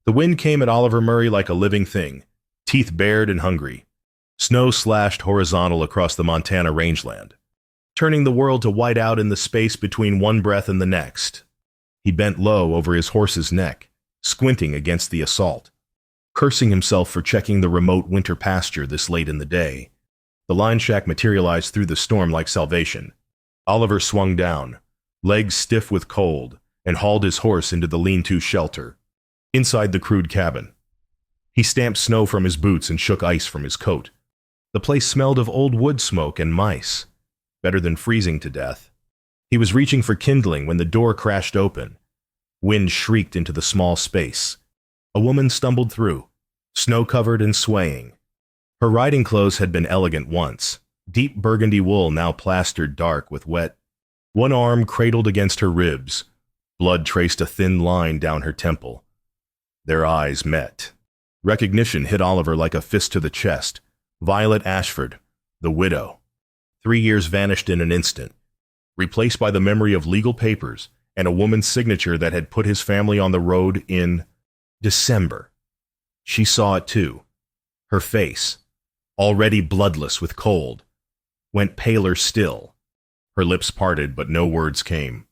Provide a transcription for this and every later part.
The wind came at Oliver Murray like a living thing, teeth bared and hungry. Snow slashed horizontal across the Montana rangeland, turning the world to white out in the space between one breath and the next. He bent low over his horse's neck, squinting against the assault, cursing himself for checking the remote winter pasture this late in the day. The line shack materialized through the storm like salvation. Oliver swung down, legs stiff with cold, and hauled his horse into the lean-to shelter. Inside the crude cabin, he stamped snow from his boots and shook ice from his coat. The place smelled of old wood smoke and mice, better than freezing to death. He was reaching for kindling when the door crashed open. Wind shrieked into the small space. A woman stumbled through, snow-covered and swaying. Her riding clothes had been elegant once, deep burgundy wool now plastered dark with wet. One arm cradled against her ribs. Blood traced a thin line down her temple. Their eyes met. Recognition hit Oliver like a fist to the chest. Violet Ashford, the widow. 3 years vanished in an instant, replaced by the memory of legal papers and a woman's signature that had put his family on the road in December. She saw it too. Her face, already bloodless with cold, went paler still. Her lips parted, but no words came.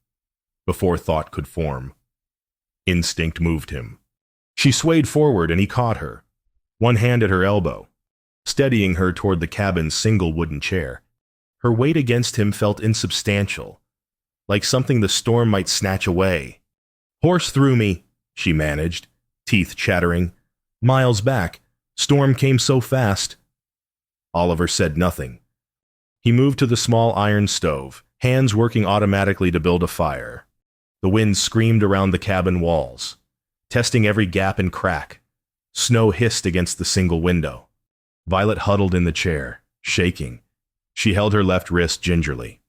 Before thought could form, instinct moved him. She swayed forward and he caught her, one hand at her elbow, steadying her toward the cabin's single wooden chair. Her weight against him felt insubstantial, like something the storm might snatch away. "Horse threw me," she managed, teeth chattering. "Miles back. Storm came so fast." Oliver said nothing. He moved to the small iron stove, hands working automatically to build a fire. The wind screamed around the cabin walls, testing every gap and crack. Snow hissed against the single window. Violet huddled in the chair, shaking. She held her left wrist gingerly.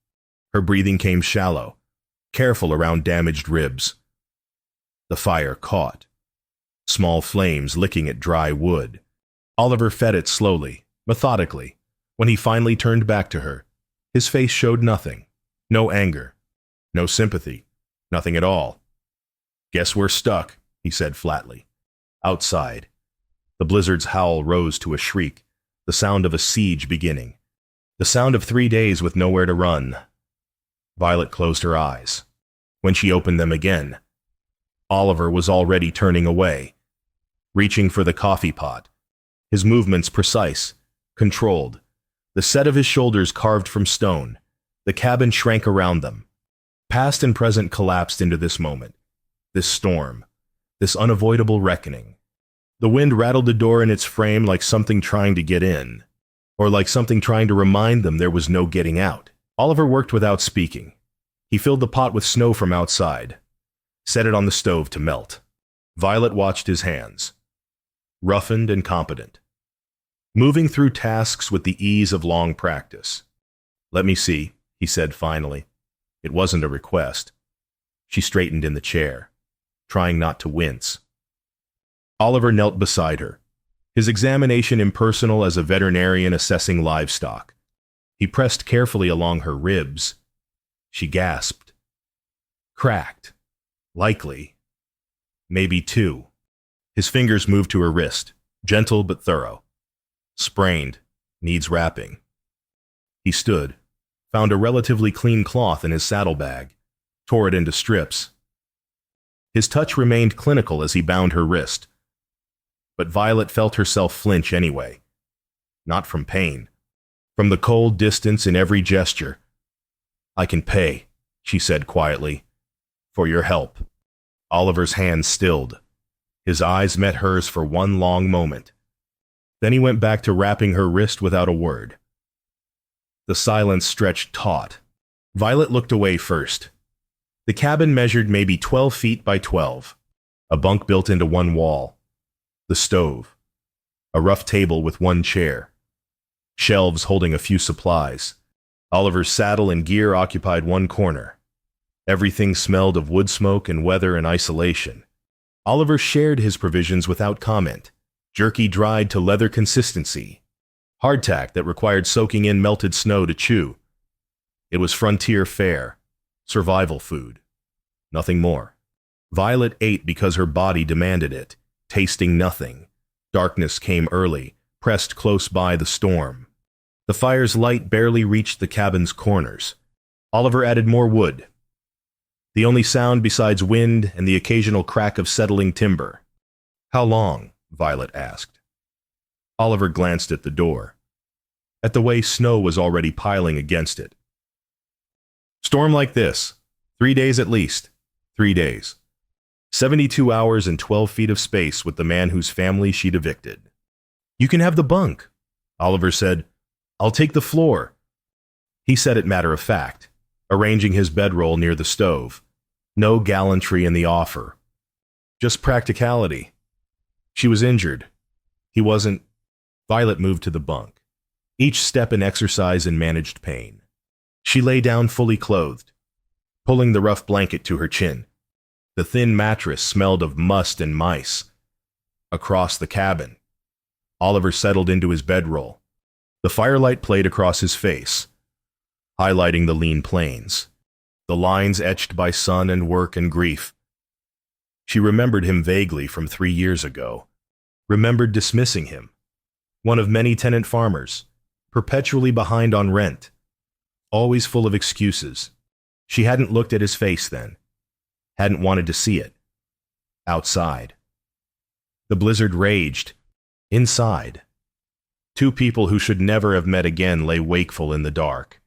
Her breathing came shallow, careful around damaged ribs. The fire caught, small flames licking at dry wood. Oliver fed it slowly, methodically. When he finally turned back to her, his face showed nothing. No anger, no sympathy, nothing at all. "Guess we're stuck," he said flatly. Outside, the blizzard's howl rose to a shriek, the sound of a siege beginning. The sound of 3 days with nowhere to run. Violet closed her eyes. When she opened them again, Oliver was already turning away, reaching for the coffee pot. His movements precise, controlled. The set of his shoulders carved from stone. The cabin shrank around them. Past and present collapsed into this moment, this storm, this unavoidable reckoning. The wind rattled the door in its frame like something trying to get in, or like something trying to remind them there was no getting out. Oliver worked without speaking. He filled the pot with snow from outside, set it on the stove to melt. Violet watched his hands, roughened and competent, moving through tasks with the ease of long practice. "Let me see," he said finally. It wasn't a request. She straightened in the chair, trying not to wince. Oliver knelt beside her, his examination impersonal as a veterinarian assessing livestock. He pressed carefully along her ribs. She gasped. Cracked. Likely. Maybe 2. His fingers moved to her wrist, gentle but thorough. Sprained. Needs wrapping. He stood, found a relatively clean cloth in his saddlebag, tore it into strips. His touch remained clinical as he bound her wrist. But Violet felt herself flinch anyway. Not from pain. From the cold distance in every gesture. "I can pay," she said quietly, "for your help." Oliver's hands stilled. His eyes met hers for one long moment. Then he went back to wrapping her wrist without a word. The silence stretched taut. Violet looked away first. The cabin measured maybe 12 feet by 12. A bunk built into one wall. The stove. A rough table with one chair. Shelves holding a few supplies. Oliver's saddle and gear occupied one corner. Everything smelled of wood smoke and weather and isolation. Oliver shared his provisions without comment. Jerky dried to leather consistency. Hardtack that required soaking in melted snow to chew. It was frontier fare. Survival food. Nothing more. Violet ate because her body demanded it. tasting nothing. Darkness came early, pressed close by the storm. The fire's light barely reached the cabin's corners. Oliver added more wood. The only sound besides wind and the occasional crack of settling timber. "How long?" Violet asked. Oliver glanced at the door, at the way snow was already piling against it. "Storm like this. 3 days at least. 3 days. 72 hours and 12 feet of space with the man whose family she'd evicted." "You can have the bunk," Oliver said. "I'll take the floor." He said it matter of fact, arranging his bedroll near the stove. No gallantry in the offer. Just practicality. She was injured. He wasn't. Violet moved to the bunk, each step an exercise in managed pain. She lay down fully clothed, pulling the rough blanket to her chin. The thin mattress smelled of must and mice. Across the cabin, Oliver settled into his bedroll. The firelight played across his face, highlighting the lean plains, the lines etched by sun and work and grief. She remembered him vaguely from 3 years ago, remembered dismissing him. One of many tenant farmers, perpetually behind on rent, always full of excuses. She hadn't looked at his face then, hadn't wanted to see it. Outside. The blizzard raged. Inside. 2 people who should never have met again lay wakeful in the dark,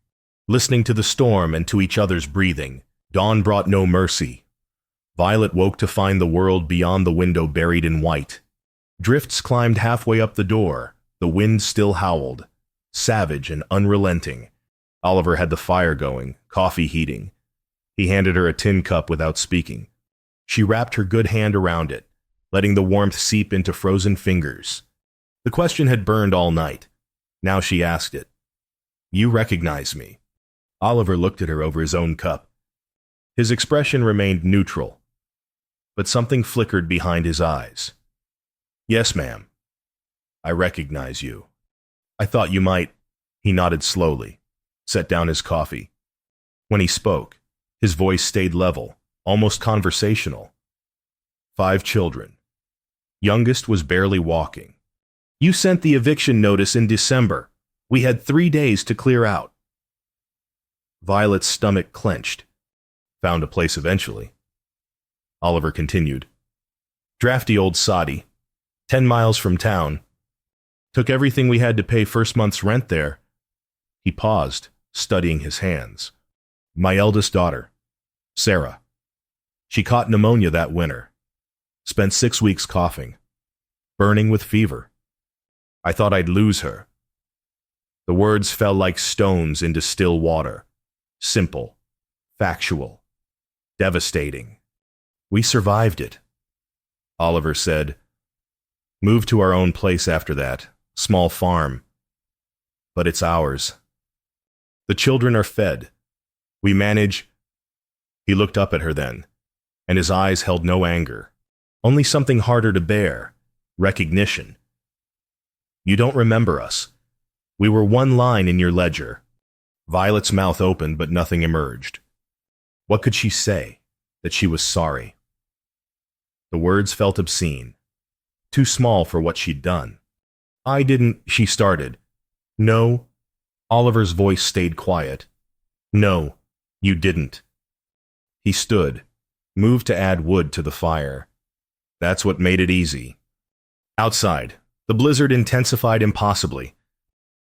listening to the storm and to each other's breathing. Dawn brought no mercy. Violet woke to find the world beyond the window buried in white. Drifts climbed halfway up the door. The wind still howled, savage and unrelenting. Oliver had the fire going, coffee heating. He handed her a tin cup without speaking. She wrapped her good hand around it, letting the warmth seep into frozen fingers. The question had burned all night. Now she asked it. "You recognize me?" Oliver looked at her over his own cup. His expression remained neutral, but something flickered behind his eyes. "Yes, ma'am. I recognize you. I thought you might." He nodded slowly, set down his coffee. When he spoke, his voice stayed level, almost conversational. 5 children. Youngest was barely walking. "You sent the eviction notice in December. We had 3 days to clear out." Violet's stomach clenched. "Found a place eventually." Oliver continued. "Drafty old soddy. 10 miles from town. Took everything we had to pay first month's rent there." He paused, studying his hands. "My eldest daughter, Sarah. She caught pneumonia that winter. Spent 6 weeks coughing, burning with fever. I thought I'd lose her." The words fell like stones into still water. Simple, factual, devastating. "We survived it," Oliver said. "Moved to our own place after that, small farm. But it's ours. The children are fed. We manage." He looked up at her then, and his eyes held no anger, only something harder to bear, recognition. "You don't remember us. We were one line in your ledger." Violet's mouth opened, but nothing emerged. What could she say? That she was sorry. The words felt obscene, too small for what she'd done. "I didn't," she started. "No." Oliver's voice stayed quiet. "No, you didn't." He stood, moved to add wood to the fire. That's what made it easy. Outside, the blizzard intensified impossibly.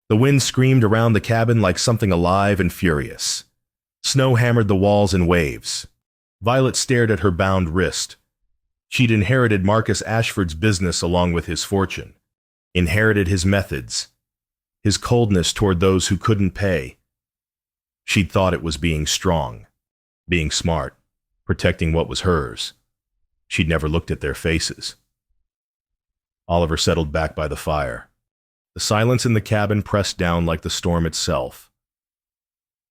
The wind screamed around the cabin like something alive and furious. Snow hammered the walls in waves. Violet stared at her bound wrist. She'd inherited Marcus Ashford's business along with his fortune, inherited his methods, his coldness toward those who couldn't pay. She'd thought it was being strong, being smart, protecting what was hers. She'd never looked at their faces. Oliver settled back by the fire. The silence in the cabin pressed down like the storm itself.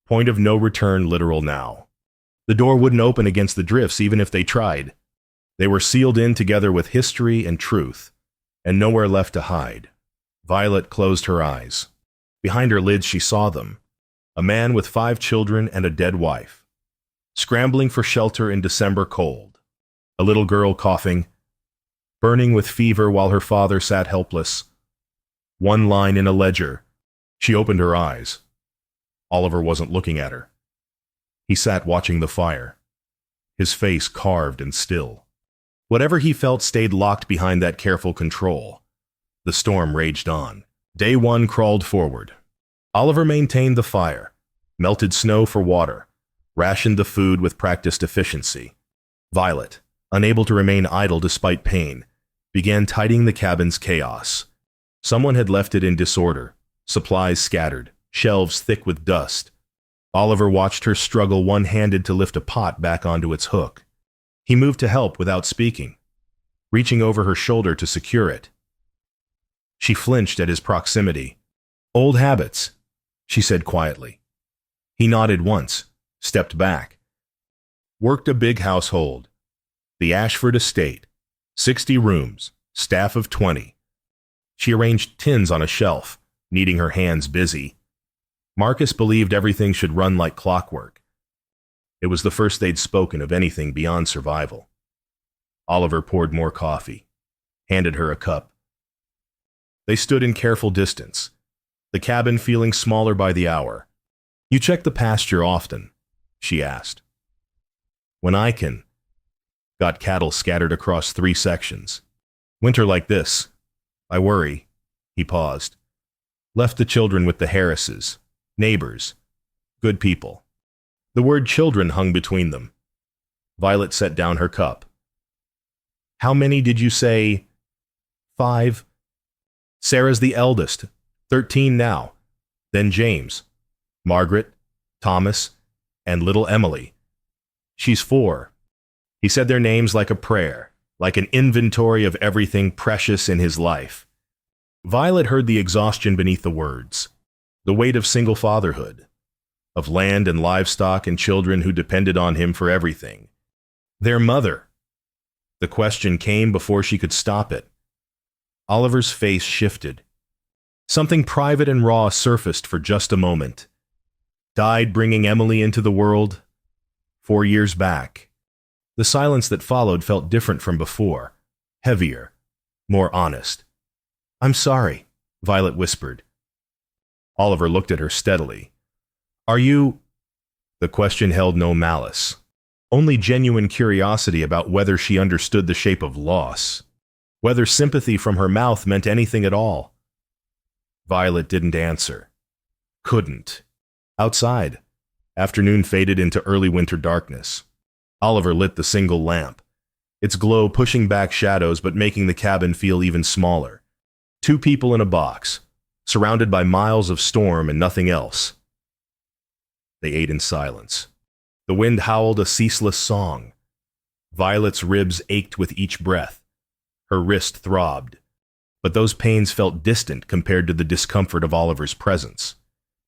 Point of no return literal now. The door wouldn't open against the drifts even if they tried. They were sealed in together with history and truth, and nowhere left to hide. Violet closed her eyes. Behind her lids she saw them. A man with 5 children and a dead wife, scrambling for shelter in December cold. A little girl coughing. burning with fever while her father sat helpless. One line in a ledger. She opened her eyes. Oliver wasn't looking at her. He sat watching the fire, his face carved and still. Whatever he felt stayed locked behind that careful control. The storm raged on. Day one crawled forward. Oliver maintained the fire, melted snow for water, rationed the food with practiced efficiency. Violet, unable to remain idle despite pain, began tidying the cabin's chaos. Someone had left it in disorder, supplies scattered, shelves thick with dust. Oliver watched her struggle one-handed to lift a pot back onto its hook. He moved to help without speaking, reaching over her shoulder to secure it. She flinched at his proximity. "Old habits," she said quietly. He nodded once, stepped back. Worked a big household. The Ashford estate. 60 rooms, staff of 20. She arranged tins on a shelf, needing her hands busy. Marcus believed everything should run like clockwork. It was the first they'd spoken of anything beyond survival. Oliver poured more coffee, handed her a cup. They stood in careful distance, the cabin feeling smaller by the hour. "You check the pasture often?" she asked. "When I can." Got cattle scattered across 3 sections. "Winter like this, I worry." He paused. "Left the children with the Harrises, neighbors, good people." The word children hung between them. Violet set down her cup. "How many did you say?" "5. Sarah's the eldest, 13 now. Then James, Margaret, Thomas, and little Emily. She's 4. He said their names like a prayer, like an inventory of everything precious in his life. Violet heard the exhaustion beneath the words, the weight of single fatherhood, of land and livestock and children who depended on him for everything. Their mother. The question came before she could stop it. Oliver's face shifted. Something private and raw surfaced for just a moment. Died bringing Emily into the world 4 years back. The silence that followed felt different from before, heavier, more honest. "I'm sorry," Violet whispered. Oliver looked at her steadily. "Are you—" The question held no malice, only genuine curiosity about whether she understood the shape of loss, whether sympathy from her mouth meant anything at all. Violet didn't answer. Couldn't. Outside, afternoon faded into early winter darkness. Oliver lit the single lamp, its glow pushing back shadows but making the cabin feel even smaller. 2 people in a box, surrounded by miles of storm and nothing else. They ate in silence. The wind howled a ceaseless song. Violet's ribs ached with each breath. Her wrist throbbed. But those pains felt distant compared to the discomfort of Oliver's presence,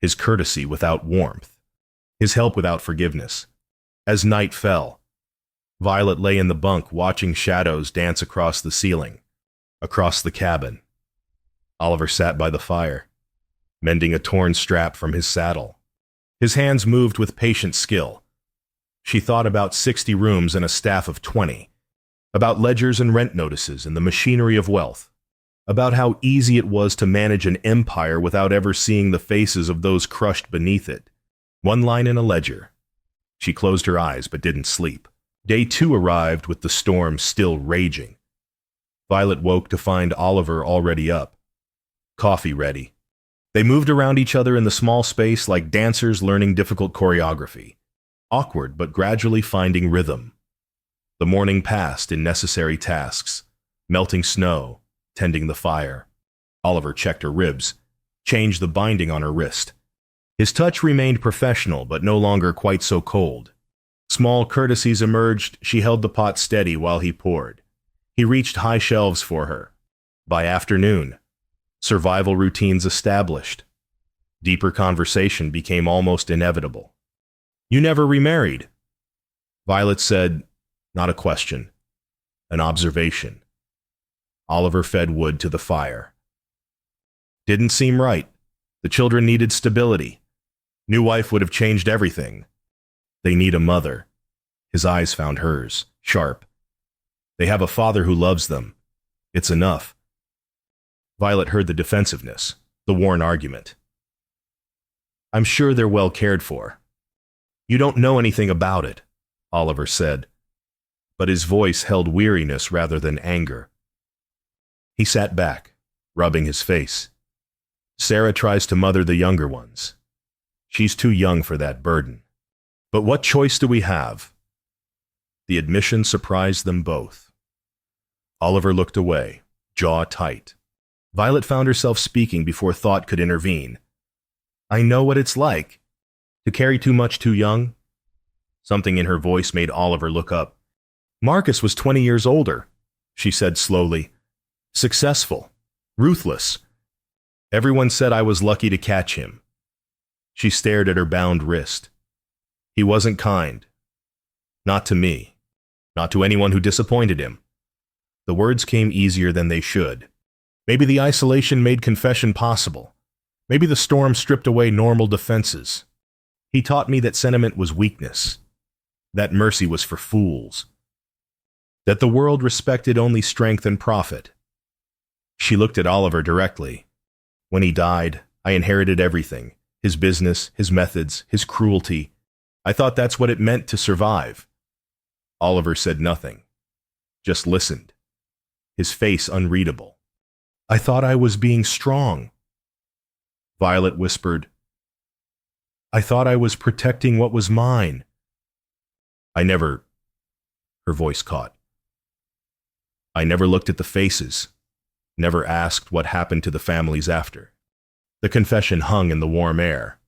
his courtesy without warmth, his help without forgiveness. As night fell, Violet lay in the bunk watching shadows dance across the ceiling, across the cabin. Oliver sat by the fire, mending a torn strap from his saddle. His hands moved with patient skill. She thought about 60 rooms and a staff of 20, about ledgers and rent notices and the machinery of wealth, about how easy it was to manage an empire without ever seeing the faces of those crushed beneath it. 1 line in a ledger. She closed her eyes but didn't sleep. Day 2 arrived with the storm still raging. Violet woke to find Oliver already up. Coffee ready. They moved around each other in the small space like dancers learning difficult choreography. Awkward but gradually finding rhythm. The morning passed in necessary tasks, melting snow, tending the fire. Oliver checked her ribs, changed the binding on her wrist. His touch remained professional but no longer quite so cold. Small courtesies emerged. She held the pot steady while he poured. He reached high shelves for her. By afternoon, survival routines established. Deeper conversation became almost inevitable. "You never remarried?" Violet said, not a question, an observation. Oliver fed wood to the fire. "Didn't seem right. The children needed stability. New wife would have changed everything. They need a mother." His eyes found hers, sharp. "They have a father who loves them, It's enough. Violet heard the defensiveness, the worn argument. I'm sure they're well cared for. You don't know anything about it, Oliver said, but his voice held weariness rather than anger. He sat back, rubbing his face. Sarah tries to mother the younger ones. She's too young for that burden. But what choice do we have? The admission surprised them both. Oliver looked away, jaw tight. Violet found herself speaking before thought could intervene. I know what it's like. To carry too much too young? Something in her voice made Oliver look up. Marcus was 20 years older, she said slowly. Successful. Ruthless. Everyone said I was lucky to catch him. She stared at her bound wrist. He wasn't kind. Not to me. Not to anyone who disappointed him. The words came easier than they should. Maybe the isolation made confession possible. Maybe the storm stripped away normal defenses. He taught me that sentiment was weakness. That mercy was for fools. That the world respected only strength and profit. She looked at Oliver directly. When he died, I inherited everything. His business, his methods, his cruelty. I thought that's what it meant to survive. Oliver said nothing. Just listened. His face unreadable. I thought I was being strong. Violet whispered, I thought I was protecting what was mine. Her voice caught. I never looked at the faces, never asked what happened to the families after. The confession hung in the warm air.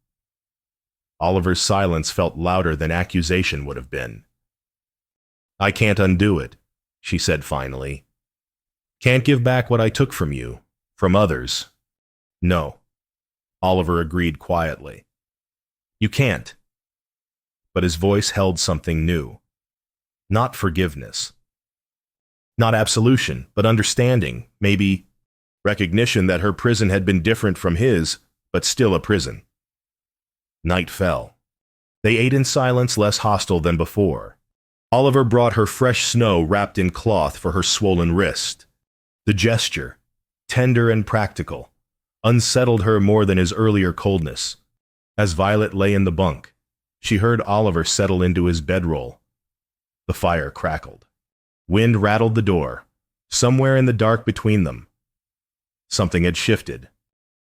Oliver's silence felt louder than accusation would have been. I can't undo it, she said finally. Can't give back what I took from you, from others. No, Oliver agreed quietly. You can't. But his voice held something new. Not forgiveness. Not absolution, but understanding, maybe recognition that her prison had been different from his, but still a prison. Night fell. They ate in silence, less hostile than before. Oliver brought her fresh snow wrapped in cloth for her swollen wrist. The gesture, tender and practical, unsettled her more than his earlier coldness. As Violet lay in the bunk, she heard Oliver settle into his bedroll. The fire crackled. Wind rattled the door. Somewhere in the dark between them, something had shifted.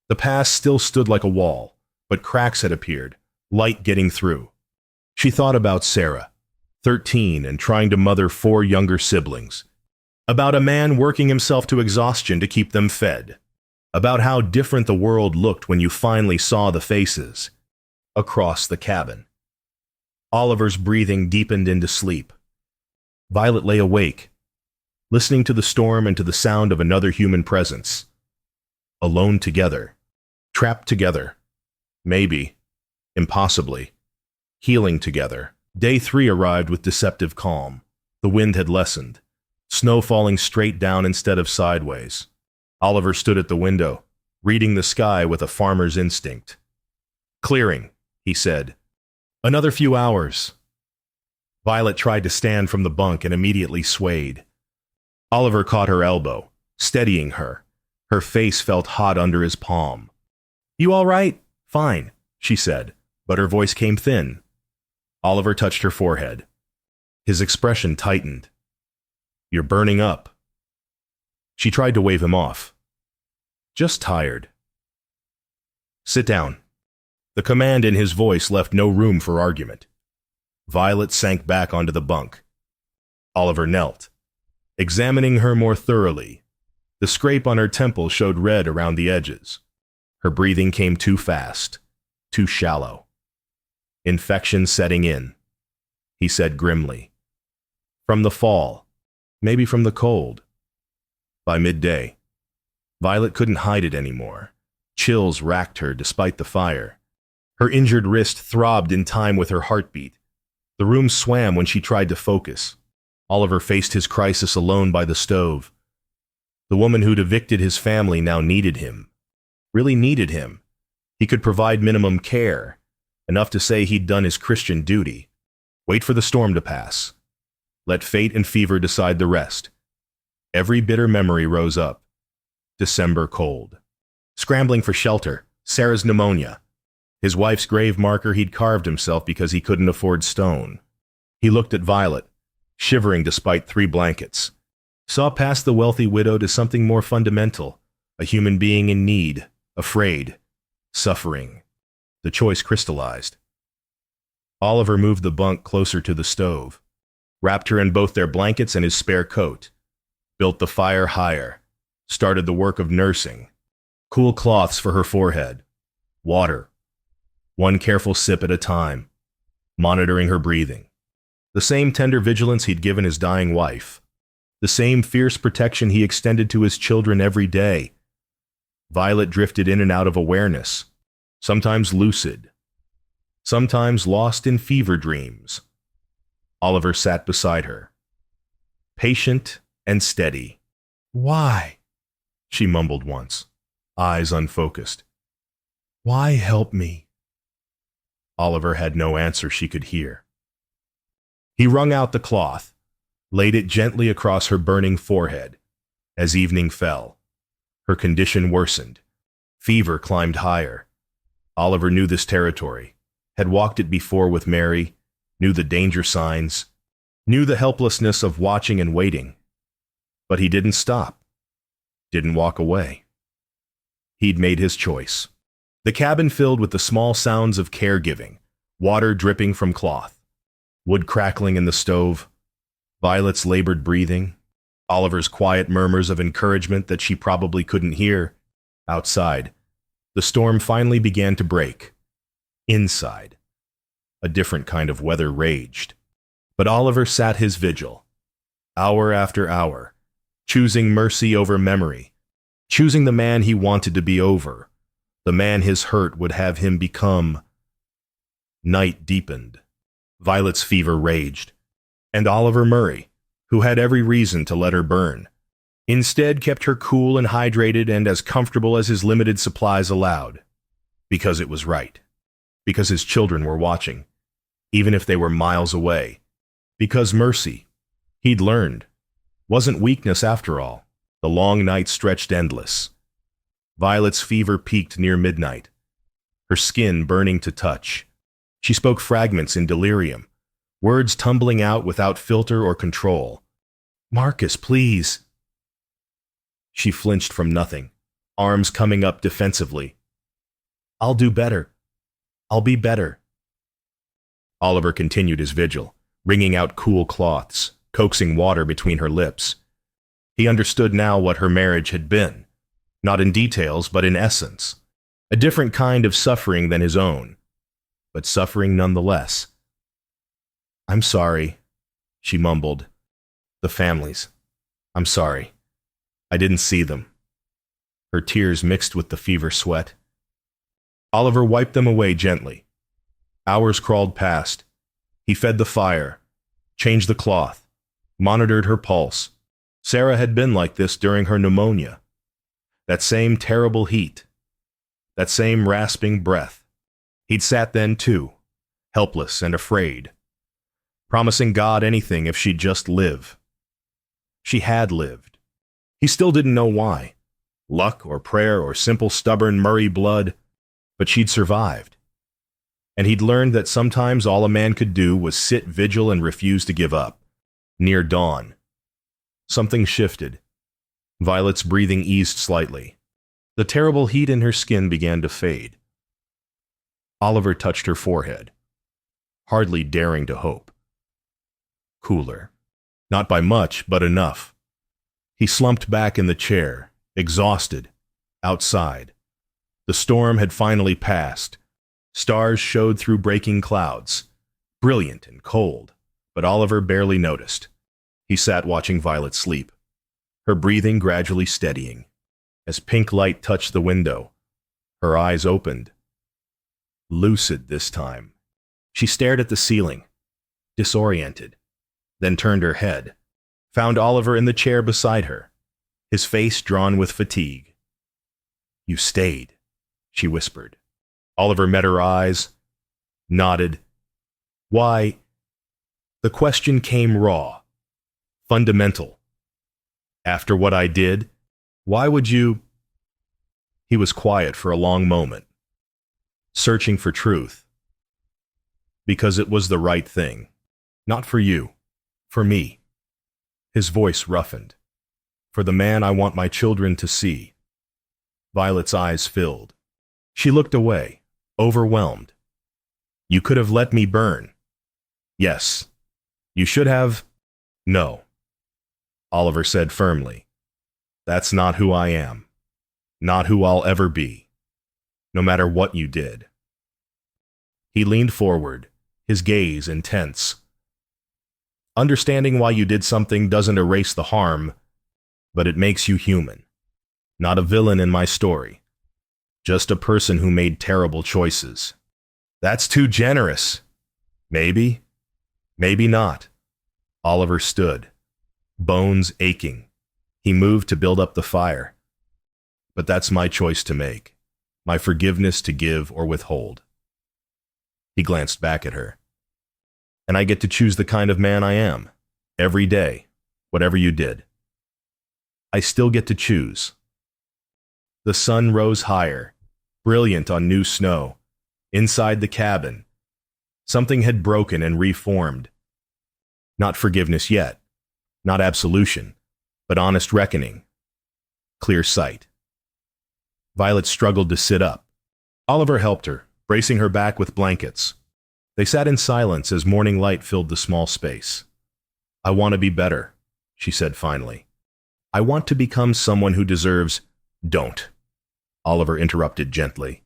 The past still stood like a wall, but cracks had appeared, light getting through. She thought about Sarah, 13 and trying to mother 4 younger siblings. About a man working himself to exhaustion to keep them fed. About how different the world looked when you finally saw the faces. Across the cabin. Oliver's breathing deepened into sleep. Violet lay awake, listening to the storm and to the sound of another human presence. Alone together. Trapped together. Maybe. Impossibly. Healing together. Day 3 arrived with deceptive calm. The wind had lessened. Snow falling straight down instead of sideways. Oliver stood at the window, reading the sky with a farmer's instinct. Clearing, he said. Another few hours. Violet tried to stand from the bunk and immediately swayed. Oliver caught her elbow, steadying her. Her face felt hot under his palm. You all right? Fine, she said, but her voice came thin. Oliver touched her forehead. His expression tightened. You're burning up. She tried to wave him off. Just tired. Sit down. The command in his voice left no room for argument. Violet sank back onto the bunk. Oliver knelt, examining her more thoroughly. The scrape on her temple showed red around the edges. Her breathing came too fast, too shallow. Infection setting in, he said grimly. From the fall, maybe from the cold. By midday, Violet couldn't hide it anymore. Chills racked her despite the fire. Her injured wrist throbbed in time with her heartbeat. The room swam when she tried to focus. Oliver faced his crisis alone by the stove. The woman who'd evicted his family now needed him. Really needed him. He could provide minimum care, enough to say he'd done his Christian duty. Wait for the storm to pass. Let fate and fever decide the rest. Every bitter memory rose up. December cold. Scrambling for shelter, Sarah's pneumonia. His wife's grave marker he'd carved himself because he couldn't afford stone. He looked at Violet, shivering despite 3 blankets. Saw past the wealthy widow to something more fundamental, a human being in need, afraid, suffering. The choice crystallized. Oliver moved the bunk closer to the stove, wrapped her in both their blankets and his spare coat, built the fire higher, started the work of nursing. Cool cloths for her forehead, water, one careful sip at a time, monitoring her breathing. The same tender vigilance he'd given his dying wife, the same fierce protection he extended to his children every day. Violet drifted in and out of awareness, sometimes lucid, sometimes lost in fever dreams. Oliver sat beside her, patient and steady. "Why?" she mumbled once, eyes unfocused. "Why help me?" Oliver had no answer she could hear. He wrung out the cloth, laid it gently across her burning forehead. As evening fell, her condition worsened. Fever climbed higher. Oliver knew this territory, had walked it before with Mary, knew the danger signs, knew the helplessness of watching and waiting. But he didn't stop, didn't walk away. He'd made his choice. The cabin filled with the small sounds of caregiving, water dripping from cloth, wood crackling in the stove, Violet's labored breathing, Oliver's quiet murmurs of encouragement that she probably couldn't hear. Outside, the storm finally began to break. Inside, a different kind of weather raged. But Oliver sat his vigil, hour after hour, choosing mercy over memory, choosing the man he wanted to be over, the man his hurt would have him become. Night deepened. Violet's fever raged. And Oliver Murray, who had every reason to let her burn, instead kept her cool and hydrated and as comfortable as his limited supplies allowed. Because it was right. Because his children were watching, even if they were miles away. Because mercy, he'd learned, wasn't weakness after all. The long night stretched endless. Violet's fever peaked near midnight, her skin burning to touch. She spoke fragments in delirium, words tumbling out without filter or control. "Marcus, please." She flinched from nothing, arms coming up defensively. "I'll do better. I'll be better." Oliver continued his vigil, wringing out cool cloths, coaxing water between her lips. He understood now what her marriage had been, not in details but in essence. A different kind of suffering than his own, but suffering nonetheless. "I'm sorry," she mumbled. "The families. I'm sorry. I didn't see them." Her tears mixed with the fever sweat. Oliver wiped them away gently. Hours crawled past. He fed the fire, changed the cloth, monitored her pulse. Sarah had been like this during her pneumonia. That same terrible heat, that same rasping breath. He'd sat then too, helpless and afraid, promising God anything if she'd just live. She had lived. He still didn't know why. Luck or prayer or simple stubborn Murray blood, but she'd survived. And he'd learned that sometimes all a man could do was sit vigil and refuse to give up. Near dawn, something shifted. Violet's breathing eased slightly. The terrible heat in her skin began to fade. Oliver touched her forehead, hardly daring to hope. Cooler. Not by much, but enough. He slumped back in the chair, exhausted, outside. The storm had finally passed. Stars showed through breaking clouds, brilliant and cold, but Oliver barely noticed. He sat watching Violet sleep, her breathing gradually steadying. As pink light touched the window, her eyes opened. Lucid this time. She stared at the ceiling, disoriented, then turned her head, found Oliver in the chair beside her, his face drawn with fatigue. "You stayed," she whispered. Oliver met her eyes, nodded. "Why?" The question came raw, fundamental. After what I did? Why would you? He was quiet for a long moment, searching for truth. Because it was the right thing. Not for you. For me. His voice roughened. For the man I want my children to see. Violet's eyes filled. She looked away, overwhelmed. You could have let me burn. Yes. You should have. No. Oliver said firmly. That's not who I am. Not who I'll ever be. No matter what you did. He leaned forward, his gaze intense. Understanding why you did something doesn't erase the harm, but it makes you human. Not a villain in my story. Just a person who made terrible choices. That's too generous. Maybe. Maybe not. Oliver stood, bones aching. He moved to build up the fire. But that's my choice to make. My forgiveness to give or withhold. He glanced back at her. And I get to choose the kind of man I am. Every day. Whatever you did. I still get to choose. The sun rose higher, brilliant on new snow. Inside the cabin, something had broken and reformed. Not forgiveness yet. Not absolution. But honest reckoning. Clear sight. Violet struggled to sit up. Oliver helped her, bracing her back with blankets. They sat in silence as morning light filled the small space. I want to be better, she said finally. I want to become someone who deserves. Don't. Oliver interrupted gently.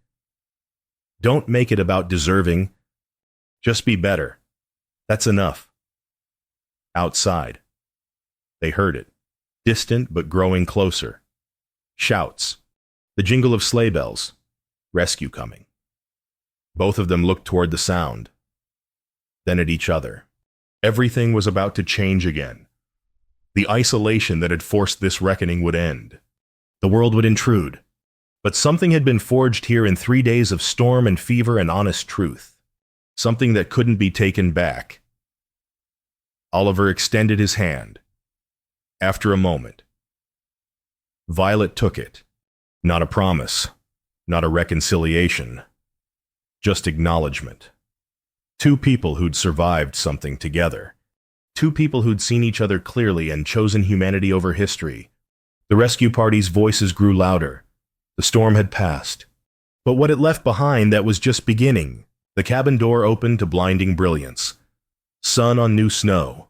Don't make it about deserving. Just be better. That's enough. Outside. They heard it. Distant but growing closer. Shouts. The jingle of sleigh bells. Rescue coming. Both of them looked toward the sound. Then at each other. Everything was about to change again. The isolation that had forced this reckoning would end. The world would intrude. But something had been forged here in 3 days of storm and fever and honest truth. Something that couldn't be taken back. Oliver extended his hand. After a moment. Violet took it. Not a promise. Not a reconciliation. Just acknowledgement. Two people who'd survived something together. Two people who'd seen each other clearly and chosen humanity over history. The rescue party's voices grew louder. The storm had passed. But what it left behind, that was just beginning. The cabin door opened to blinding brilliance. Sun on new snow.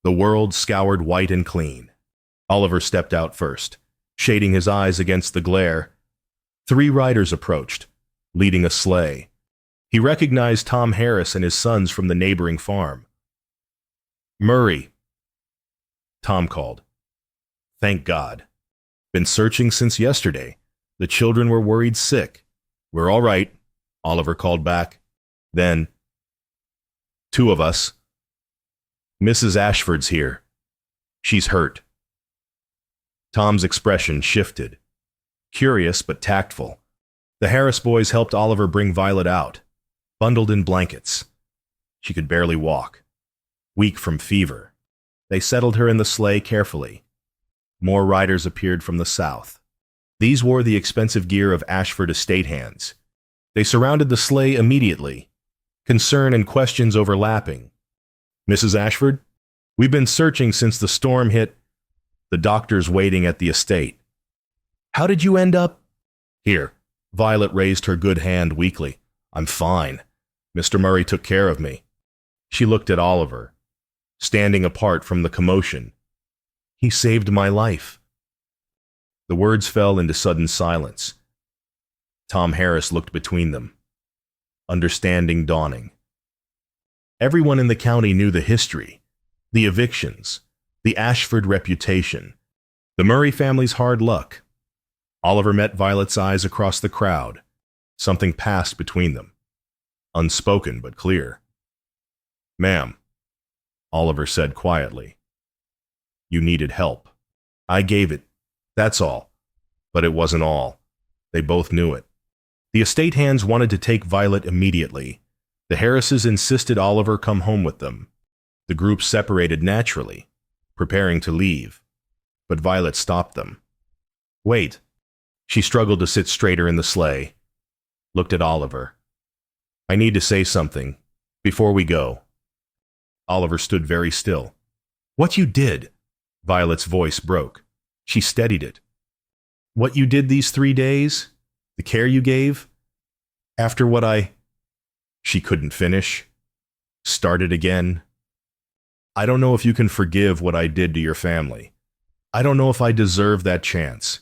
The world scoured white and clean. Oliver stepped out first, shading his eyes against the glare. 3 riders approached, leading a sleigh. He recognized Tom Harris and his sons from the neighboring farm. Murray, Tom called. Thank God. Been searching since yesterday. The children were worried sick. We're all right, Oliver called back. Then, 2 of us. Mrs. Ashford's here. She's hurt. Tom's expression shifted. Curious but tactful. The Harris boys helped Oliver bring Violet out, bundled in blankets. She could barely walk, weak from fever. They settled her in the sleigh carefully. More riders appeared from the south. These wore the expensive gear of Ashford estate hands. They surrounded the sleigh immediately, concern and questions overlapping. Mrs. Ashford, we've been searching since the storm hit. The doctor's waiting at the estate. How did you end up? Here. Violet raised her good hand weakly. I'm fine. Mr. Murray took care of me. She looked at Oliver, standing apart from the commotion. He saved my life. The words fell into sudden silence. Tom Harris looked between them, understanding dawning. Everyone in the county knew the history, the evictions, the Ashford reputation, the Murray family's hard luck. Oliver met Violet's eyes across the crowd. Something passed between them, unspoken but clear. Ma'am, Oliver said quietly. You needed help. I gave it. That's all. But it wasn't all. They both knew it. The estate hands wanted to take Violet immediately. The Harrises insisted Oliver come home with them. The group separated naturally, preparing to leave. but Violet stopped them. Wait. She struggled to sit straighter in the sleigh, looked at Oliver. I need to say something, before we go. Oliver stood very still. What you did? Violet's voice broke. She steadied it. What you did these 3 days? The care you gave? After what I... She couldn't finish. Started again. I don't know if you can forgive what I did to your family. I don't know if I deserve that chance.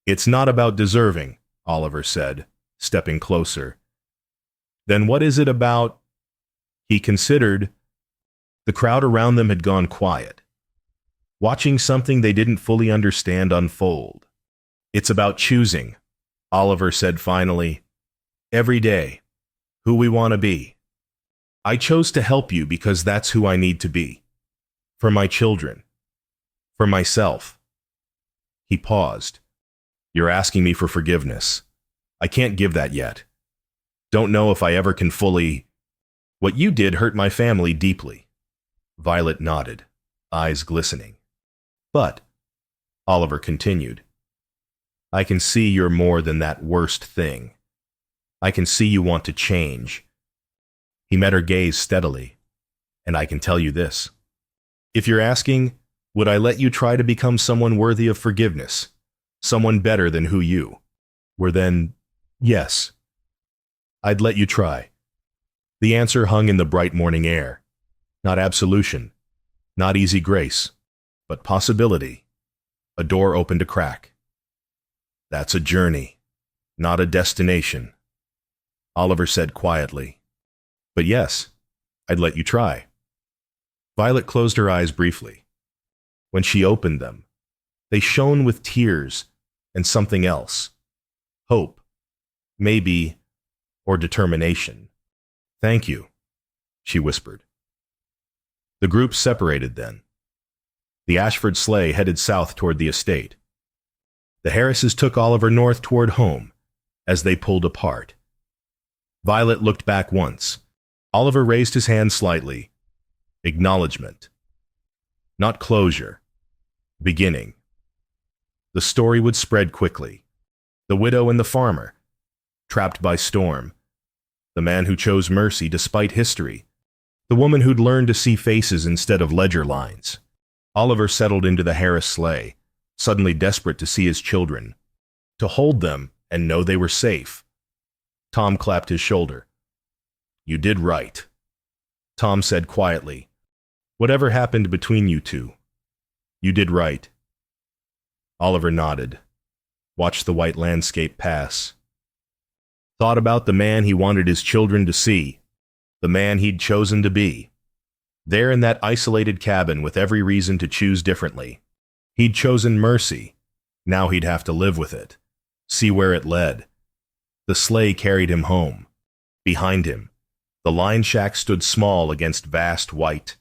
It's not about deserving, Oliver said, stepping closer. Then what is it about? He considered. The crowd around them had gone quiet, watching something they didn't fully understand unfold. It's about choosing, Oliver said finally. Every day, who we want to be. I chose to help you because that's who I need to be. For my children. For myself. He paused. You're asking me for forgiveness. I can't give that yet. Don't know if I ever can fully... What you did hurt my family deeply. Violet nodded, eyes glistening. But, Oliver continued, I can see you're more than that worst thing. I can see you want to change. He met her gaze steadily, and I can tell you this. If you're asking, would I let you try to become someone worthy of forgiveness? Someone better than who you were then? Yes. I'd let you try. The answer hung in the bright morning air. Not absolution, not easy grace, but possibility. A door opened a crack. That's a journey, not a destination, Oliver said quietly. But yes, I'd let you try. Violet closed her eyes briefly. When she opened them, they shone with tears and something else. Hope, maybe, or determination. Thank you, she whispered. The group separated then. The Ashford sleigh headed south toward the estate. The Harrises took Oliver north toward home as they pulled apart. Violet looked back once. Oliver raised his hand slightly. Acknowledgement. Not closure. Beginning. The story would spread quickly. The widow and the farmer, trapped by storm. The man who chose mercy despite history. The woman who'd learned to see faces instead of ledger lines. Oliver settled into the Harris sleigh, suddenly desperate to see his children, to hold them and know they were safe. Tom clapped his shoulder. You did right. Tom said quietly, whatever happened between you two, you did right. Oliver nodded, watched the white landscape pass. Thought about the man he wanted his children to see, the man he'd chosen to be. There in that isolated cabin with every reason to choose differently. He'd chosen mercy. Now he'd have to live with it. See where it led. The sleigh carried him home. Behind him, the line shack stood small against vast white.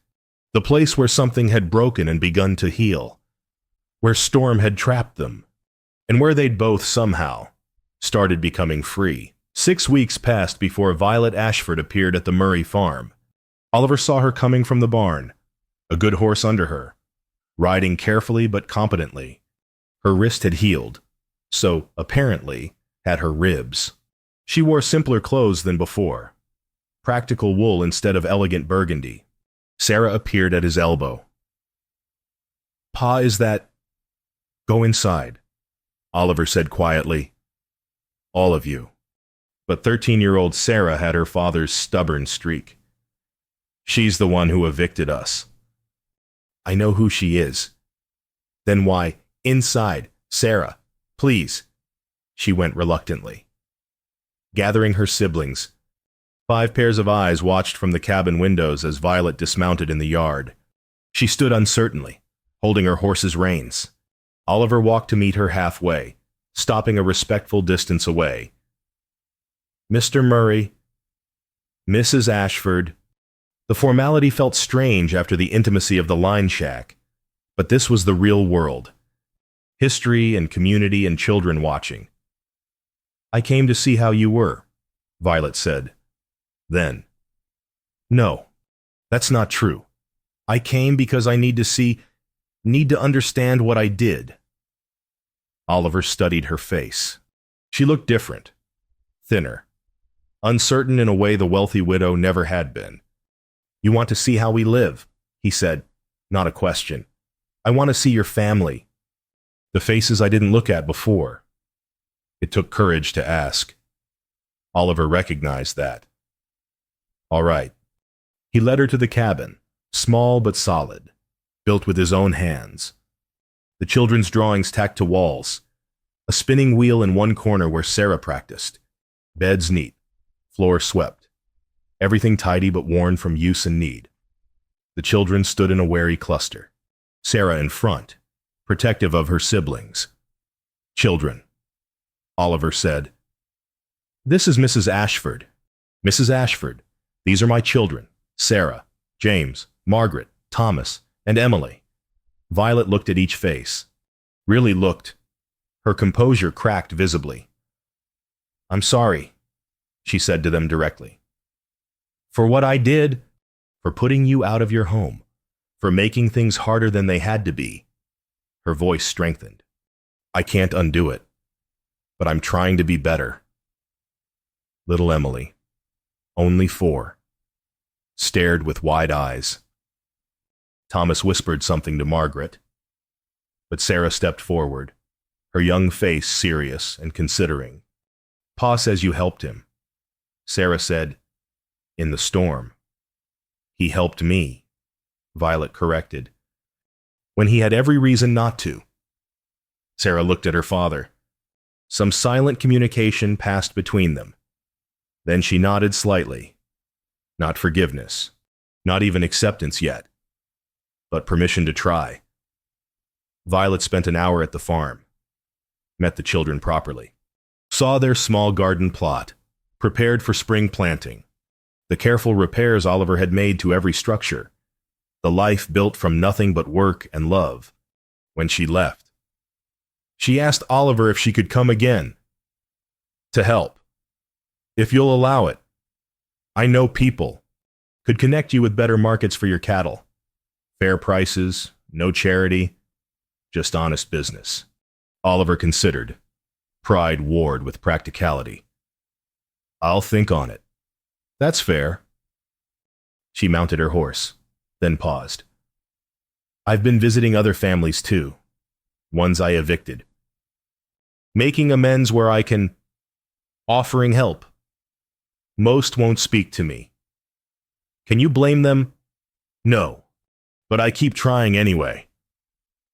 The place where something had broken and begun to heal. Where storm had trapped them. And where they'd both somehow started becoming free. 6 weeks passed before Violet Ashford appeared at the Murray farm. Oliver saw her coming from the barn, a good horse under her, riding carefully but competently. Her wrist had healed, so, apparently, had her ribs. She wore simpler clothes than before, practical wool instead of elegant burgundy. Sarah appeared at his elbow. Pa, is that... Go inside, Oliver said quietly. All of you. But 13-year-old Sarah had her father's stubborn streak. She's the one who evicted us. I know who she is. Then why, inside, Sarah, please. She went reluctantly. Gathering her siblings, 5 pairs of eyes watched from the cabin windows as Violet dismounted in the yard. She stood uncertainly, holding her horse's reins. Oliver walked to meet her halfway, stopping a respectful distance away. Mr. Murray, Mrs. Ashford. The formality felt strange after the intimacy of the line shack, but this was the real world. History and community and children watching. I came to see how you were, Violet said. Then, no, that's not true. I came because I need to see... need to understand what I did. Oliver studied her face. She looked different, thinner, uncertain in a way the wealthy widow never had been. You want to see how we live, he said, not a question. I want to see your family. The faces I didn't look at before. It took courage to ask. Oliver recognized that. All right. He led her to the cabin, small but solid, built with his own hands. The children's drawings tacked to walls, a spinning wheel in one corner where Sarah practiced, beds neat, floor swept, everything tidy but worn from use and need. The children stood in a wary cluster, Sarah in front, protective of her siblings. Children, Oliver said. This is Mrs. Ashford. Mrs. Ashford, these are my children, Sarah, James, Margaret, Thomas, and Emily. Violet looked at each face. Really looked. Her composure cracked visibly. I'm sorry, she said to them directly. For what I did, for putting you out of your home, for making things harder than they had to be. Her voice strengthened. I can't undo it, but I'm trying to be better. Little Emily, only 4, stared with wide eyes. Thomas whispered something to Margaret, but Sarah stepped forward, her young face serious and considering. Pa says you helped him. Sarah said, in the storm. He helped me, Violet corrected, when he had every reason not to. Sarah looked at her father. Some silent communication passed between them. Then she nodded slightly. Not forgiveness, not even acceptance yet, but permission to try. Violet spent an hour at the farm, met the children properly, saw their small garden plot, prepared for spring planting, the careful repairs Oliver had made to every structure, the life built from nothing but work and love. When she left, she asked Oliver if she could come again, to help, if you'll allow it. I know people, could connect you with better markets for your cattle. Fair prices, no charity, just honest business. Oliver considered. Pride warred with practicality. I'll think on it. That's fair. She mounted her horse, then paused. I've been visiting other families too, ones I evicted. Making amends where I can, offering help. Most won't speak to me. Can you blame them? No, but I keep trying anyway.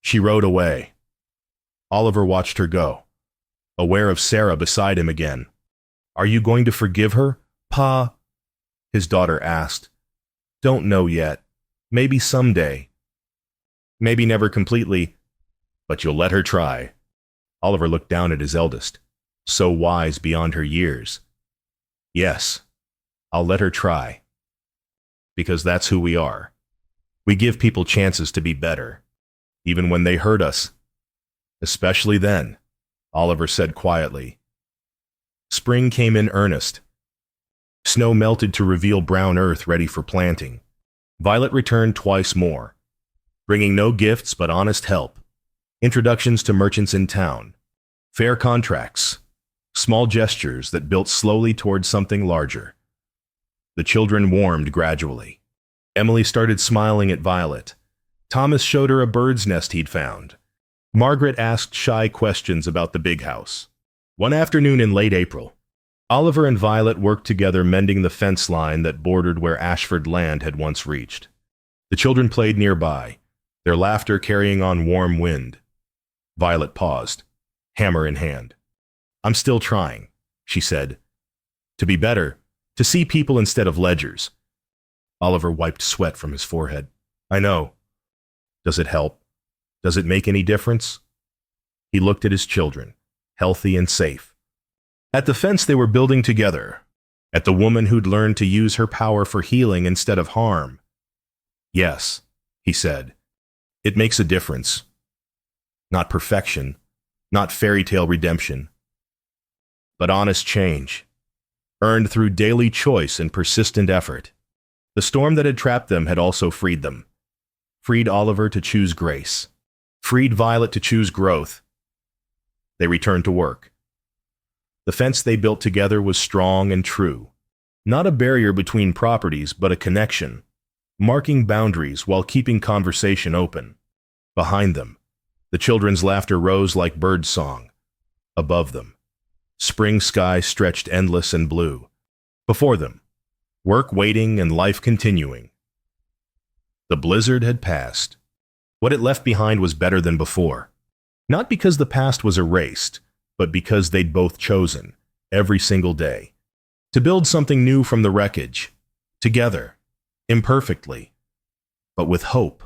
She rode away. Oliver watched her go, aware of Sarah beside him again. Are you going to forgive her, Pa? His daughter asked. Don't know yet. Maybe someday. Maybe never completely, but you'll let her try. Oliver looked down at his eldest, so wise beyond her years. Yes, I'll let her try. Because that's who we are. We give people chances to be better, even when they hurt us. Especially then, Oliver said quietly. Spring came in earnest. Snow melted to reveal brown earth ready for planting. Violet returned twice more, bringing no gifts but honest help. Introductions to merchants in town, fair contracts, small gestures that built slowly towards something larger. The children warmed gradually. Emily started smiling at Violet. Thomas showed her a bird's nest he'd found. Margaret asked shy questions about the big house. One afternoon in late April, Oliver and Violet worked together mending the fence line that bordered where Ashford land had once reached. The children played nearby, their laughter carrying on warm wind. Violet paused, hammer in hand. I'm still trying, she said. To be better, to see people instead of ledgers. Oliver wiped sweat from his forehead. I know. Does it help? Does it make any difference? He looked at his children, healthy and safe. At the fence they were building together, at the woman who'd learned to use her power for healing instead of harm. Yes, he said. It makes a difference. Not perfection, not fairy tale redemption, but honest change, earned through daily choice and persistent effort. The storm that had trapped them had also freed them, freed Oliver to choose grace, freed Violet to choose growth. They returned to work. The fence they built together was strong and true. Not a barrier between properties, but a connection, marking boundaries while keeping conversation open. Behind them, the children's laughter rose like bird song. Above them, spring sky stretched endless and blue. Before them, work waiting and life continuing. The blizzard had passed. What it left behind was better than before. Not because the past was erased, but because they'd both chosen, every single day, to build something new from the wreckage, together, imperfectly, but with hope.